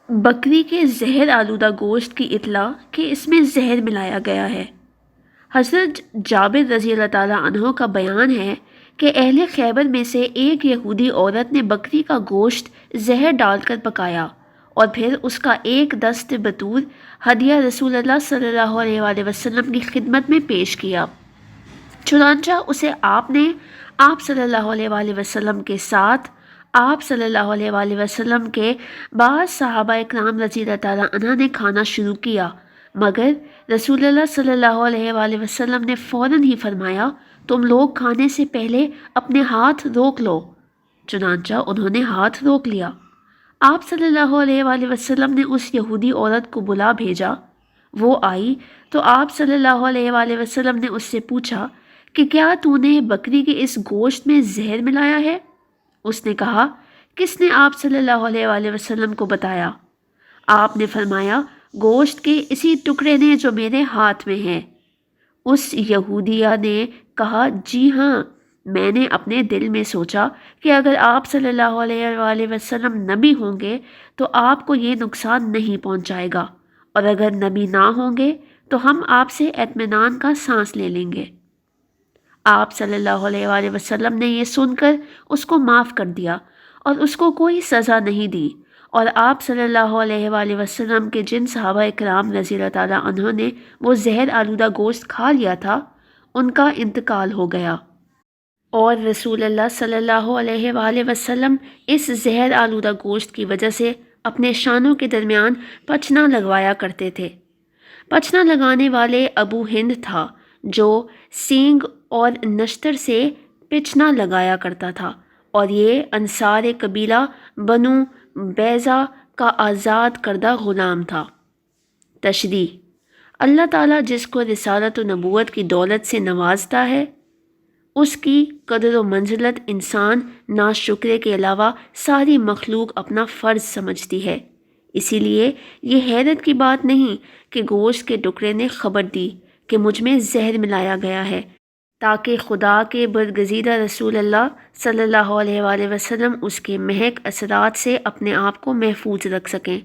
بکری کے زہر آلودہ گوشت کی اطلاع کہ اس میں زہر ملایا گیا ہے۔ حضرت جابر رضی اللہ تعالیٰ عنہ کا بیان ہے کہ اہل خیبر میں سے ایک یہودی عورت نے بکری کا گوشت زہر ڈال کر پکایا اور پھر اس کا ایک دست بطور ہدیہ رسول اللہ صلی اللہ علیہ وآلہ وسلم کی خدمت میں پیش کیا۔ چنانچہ اسے آپ صلی اللہ علیہ وآلہ وسلم کے ساتھ آپ صلی اللہ علیہ وآلہ وسلم کے بعض صحابہ اکرام رضی اللہ تعالیٰ عنہ نے کھانا شروع کیا، مگر رسول اللہ صلی اللہ علیہ وآلہ وسلم نے فوراً ہی فرمایا، تم لوگ کھانے سے پہلے اپنے ہاتھ روک لو۔ چنانچہ انہوں نے ہاتھ روک لیا۔ آپ صلی اللہ علیہ وآلہ وسلم نے اس یہودی عورت کو بلا بھیجا۔ وہ آئی تو آپ صلی اللہ علیہ وآلہ وسلم نے اس سے پوچھا کہ کیا تو نے بکری کے اس گوشت میں زہر ملایا ہے؟ اس نے کہا، کس نے آپ صلی اللہ علیہ وآلہ وسلم کو بتایا؟ آپ نے فرمایا، گوشت کے اسی ٹکڑے نے جو میرے ہاتھ میں ہے۔ اس یہودیہ نے کہا، جی ہاں، میں نے اپنے دل میں سوچا کہ اگر آپ صلی اللہ علیہ وآلہ وسلم نبی ہوں گے تو آپ کو یہ نقصان نہیں پہنچائے گا، اور اگر نبی نہ ہوں گے تو ہم آپ سے اطمینان کا سانس لے لیں گے۔ آپ صلی اللہ علیہ وآلہ وسلم نے یہ سن کر اس کو معاف کر دیا اور اس کو کوئی سزا نہیں دی، اور آپ صلی اللہ علیہ وآلہ وسلم کے جن صحابہ اکرام رضی اللہ تعالیٰ عنہ نے وہ زہر آلودہ گوشت کھا لیا تھا، ان کا انتقال ہو گیا، اور رسول اللہ صلی اللہ علیہ وآلہ وسلم اس زہر آلودہ گوشت کی وجہ سے اپنے شانوں کے درمیان پچنا لگوایا کرتے تھے۔ پچنا لگانے والے ابو ہند تھا جو سینگ اور نشتر سے پچنا لگایا کرتا تھا، اور یہ انصار قبیلہ بنو بیضہ کا آزاد کردہ غلام تھا۔ تشریح: اللہ تعالیٰ جس کو رسالت و نبوت کی دولت سے نوازتا ہے، اس کی قدر و منزلت انسان ناشکرے کے علاوہ ساری مخلوق اپنا فرض سمجھتی ہے۔ اسی لیے یہ حیرت کی بات نہیں کہ گوشت کے ٹکڑے نے خبر دی کہ مجھ میں زہر ملایا گیا ہے، تاکہ خدا کے برگزیدہ رسول اللہ صلی اللہ علیہ وآلہ وسلم اس کے مہک اثرات سے اپنے آپ کو محفوظ رکھ سکیں۔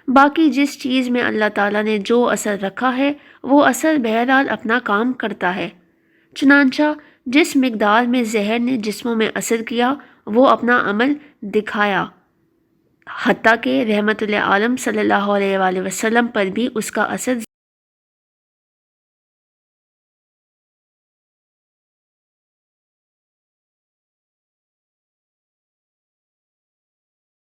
باقی جس چیز میں اللہ تعالیٰ نے جو اثر رکھا ہے وہ اثر بہرحال اپنا کام کرتا ہے۔ چنانچہ جس مقدار میں زہر نے جسموں میں اثر کیا وہ اپنا عمل دکھایا، حتیٰ کہ رحمت عالم صلی اللہ علیہ وآلہ وسلم پر بھی اس کا اثر